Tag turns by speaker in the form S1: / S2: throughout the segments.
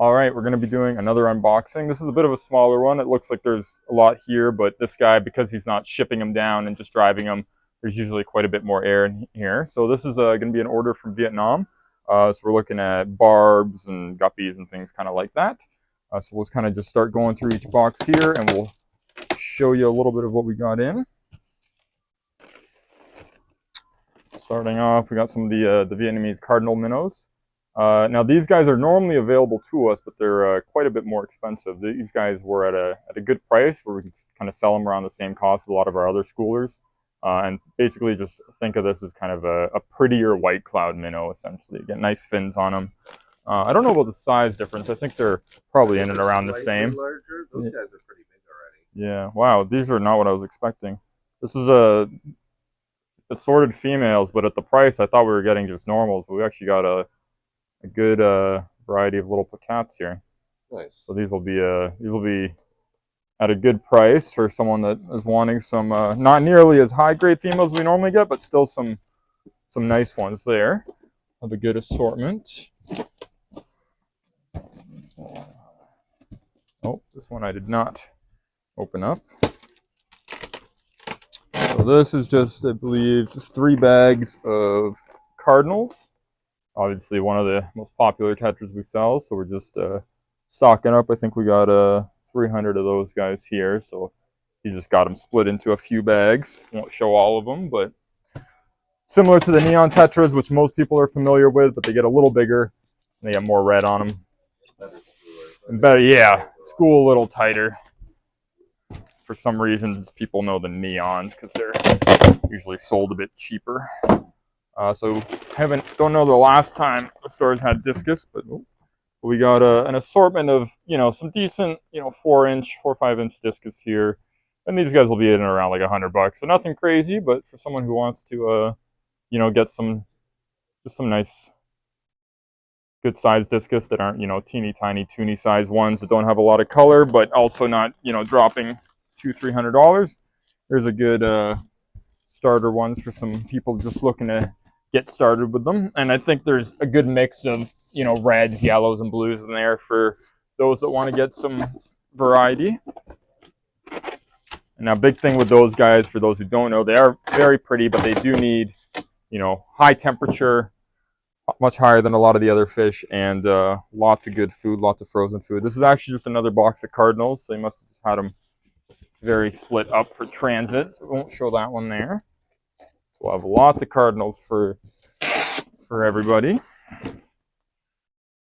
S1: All right, we're going to be doing another unboxing. This is a bit of a smaller one. It looks like there's a lot here, but this guy, because he's not shipping them down and just driving them, there's usually quite a bit more air in here. So this is going to be an order from Vietnam. So we're looking at barbs and guppies and things kind of like that. So we'll kind of just start going through each box here, and we'll show you a little bit of what we got in. Starting off, we got some of the Vietnamese Cardinal minnows. Now these guys are normally available to us, but they're quite a bit more expensive. These guys were at a good price where we can kind of sell them around the same cost as a lot of our other schoolers. And basically just think of this as kind of a prettier white cloud minnow, essentially. You get nice fins on them. I don't know about the size difference. I think they're probably in and around the same.
S2: Larger. Those guys are pretty big already.
S1: Yeah, wow, these are not what I was expecting. This is assorted females, but at the price I thought we were getting just normals, but we actually got a good variety of little placats here.
S2: Nice.
S1: So these will be at a good price for someone that is wanting some not nearly as high grade females we normally get, but still some nice ones there. Have a good assortment. Oh, this one I did not open up. So this is just, I believe, just 3 bags of cardinals. Obviously one of the most popular tetras we sell, so we're just stocking up. I think we got 300 of those guys here, so you just got them split into a few bags. Won't show all of them, but similar to the neon tetras, which most people are familiar with, but they get a little bigger and they get more red on them. And better, yeah, school a little tighter. For some reason, people know the neons because they're usually sold a bit cheaper. So don't know the last time the stores had Discus, but we got an assortment of, some decent, 4-inch, 4 or 5-inch Discus here. And these guys will be in around like $100. So nothing crazy, but for someone who wants to, get some nice, good sized Discus that aren't, teeny tiny, toony size ones that don't have a lot of color, but also not, dropping $200-300. There's a good starter ones for some people just looking to get started with them. And I think there's a good mix of, reds, yellows, and blues in there for those that want to get some variety. And now, big thing with those guys, for those who don't know, they are very pretty, but they do need, high temperature, much higher than a lot of the other fish, and lots of good food, lots of frozen food. This is actually just another box of cardinals, so they must have just had them very split up for transit. So we won't show that one there. We'll have lots of cardinals for everybody.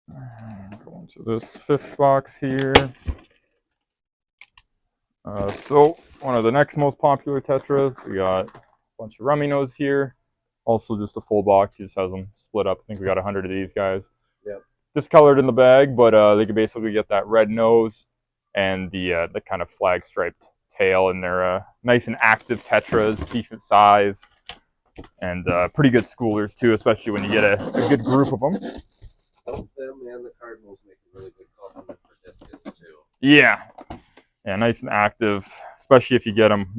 S1: Go into this 5th box here. So one of the next most popular tetras, we got a bunch of rummy nose here. Also just a full box, he just has them split up. I think we got 100 of these guys.
S2: Yep.
S1: Discolored in the bag, but they can basically get that red nose and the kind of flag striped tail, and they're nice and active tetras, decent size, and pretty good schoolers too, especially when you get a good group of them.
S2: Both them and the cardinals make a really good complement for Discus too.
S1: Yeah, nice and active, especially if you get them,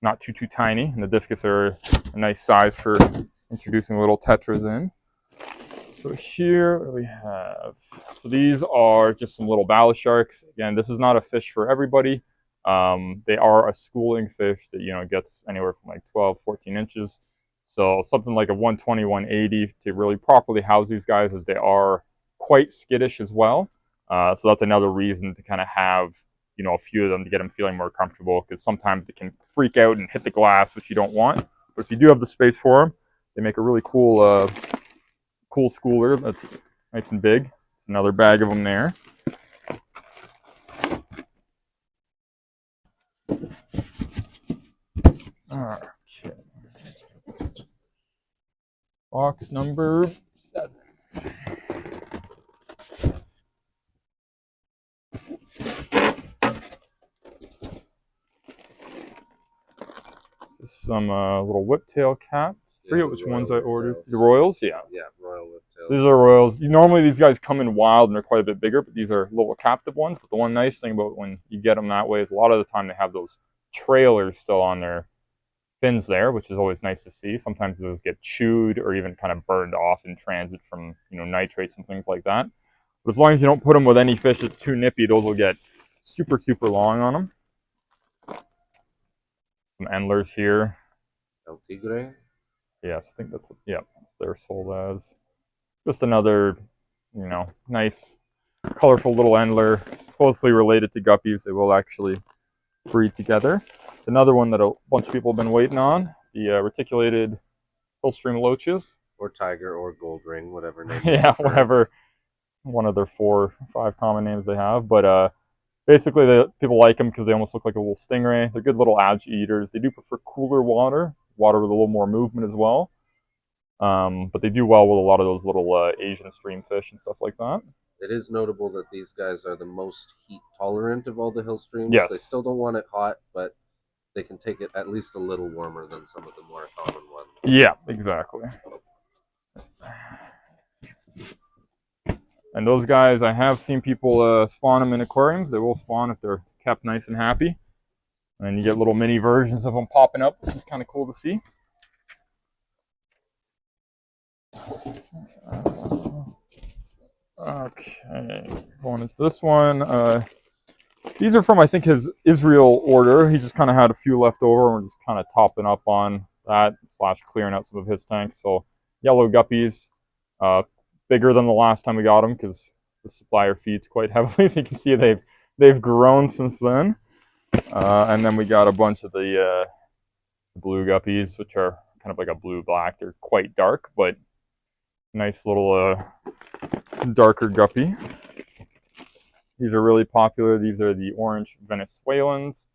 S1: not too tiny. And the Discus are a nice size for introducing little tetras in. So here we have, so these are just some little ballast sharks. Again, this is not a fish for everybody. They are a schooling fish that, gets anywhere from like 12, 14 inches. So something like a 120, 180 to really properly house these guys, as they are quite skittish as well. So that's another reason to kind of have, a few of them to get them feeling more comfortable, because sometimes they can freak out and hit the glass, which you don't want. But if you do have the space for them, they make a really cool schooler that's nice and big. It's another bag of them there. Okay. Box number 7. Just some little Whiptail Caps. I forget which ones I ordered. The Royals, yeah.
S2: Yeah, Royal Whiptails.
S1: So these are Royals. Normally these guys come in wild and they're quite a bit bigger, but these are little captive ones. But the one nice thing about when you get them that way is a lot of the time they have those trailers still on their fins there, which is always nice to see. Sometimes those get chewed or even kind of burned off in transit from nitrates and things like that. But as long as you don't put them with any fish that's too nippy, those will get super, super long on them. Some endlers here.
S2: El Tigre.
S1: Yes, I think that's what, yeah, they're sold as. Just another, you know, nice, colorful little endler, closely related to guppies. They will actually breed together. It's another one that a bunch of people have been waiting on. The reticulated Hillstream loaches.
S2: Or tiger or gold ring, whatever name.
S1: Yeah, whatever. One of their 4 or 5 common names they have. But basically, people like them because they almost look like a little stingray. They're good little algae eaters. They do prefer cooler water with a little more movement as well. But they do well with a lot of those little Asian stream fish and stuff like that.
S2: It is notable that these guys are the most heat tolerant of all the hill streams.
S1: Yes.
S2: They still don't want it hot, but they can take it at least a little warmer than some of the more common ones.
S1: Yeah, exactly. And those guys, I have seen people spawn them in aquariums. They will spawn if they're kept nice and happy. And you get little mini versions of them popping up, which is kind of cool to see. Okay, going into this one. These are from, I think, his Israel order. He just kind of had a few left over, and we're just kind of topping up on that, / clearing out some of his tanks. So, yellow guppies, bigger than the last time we got them because the supplier feeds quite heavily. So you can see they've grown since then. And then we got a bunch of the blue guppies, which are kind of like a blue-black. They're quite dark, but nice little darker guppy. These are really popular. These are the orange Venezuelans.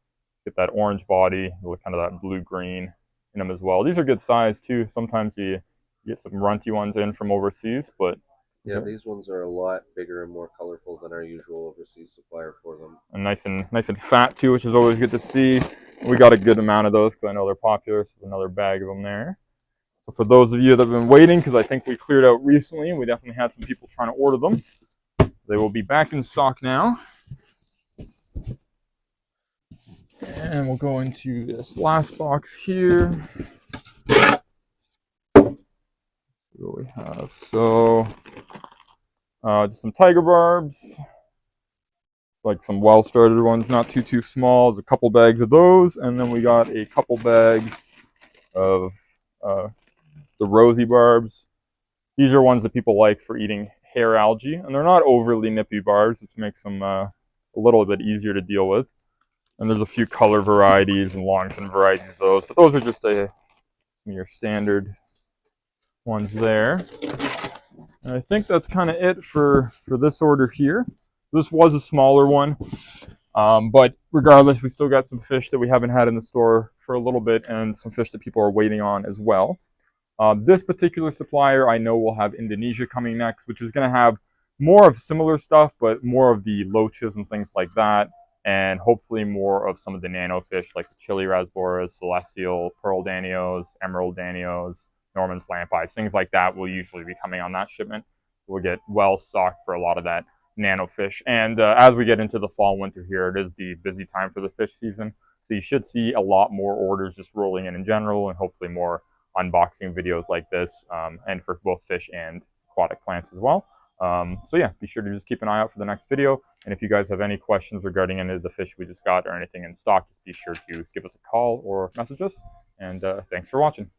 S1: Get that orange body, kind of that blue-green in them as well. These are good size too. Sometimes you get some runty ones in from overseas, but
S2: yeah, these ones are a lot bigger and more colorful than our usual overseas supplier for them.
S1: And nice and fat too, which is always good to see. We got a good amount of those because I know they're popular. So another bag of them there. So for those of you that have been waiting, because I think we cleared out recently, we definitely had some people trying to order them. They will be back in stock now. And we'll go into this last box here. What we have. So just some tiger barbs, like some well-started ones, not too small. There's a couple bags of those, and then we got a couple bags of the rosy barbs. These are ones that people like for eating hair algae, and they're not overly nippy barbs, which makes them a little bit easier to deal with. And there's a few color varieties and long fin varieties of those, but those are just your standard ones there. And I think that's kind of it for this order here. This was a smaller one, but regardless, we still got some fish that we haven't had in the store for a little bit, and some fish that people are waiting on as well. This particular supplier I know will have Indonesia coming next, which is going to have more of similar stuff, but more of the loaches and things like that, and hopefully more of some of the nano fish like the Chili rasboras, celestial, pearl danios, emerald danios, Norman's lamp-eyes, things like that will usually be coming on that shipment. We'll get well stocked for a lot of that nano fish. And as we get into the fall winter here, it is the busy time for the fish season. So you should see a lot more orders just rolling in general, and hopefully more unboxing videos like this, and for both fish and aquatic plants as well. So yeah, be sure to just keep an eye out for the next video. And if you guys have any questions regarding any of the fish we just got or anything in stock, just be sure to give us a call or message us. And thanks for watching.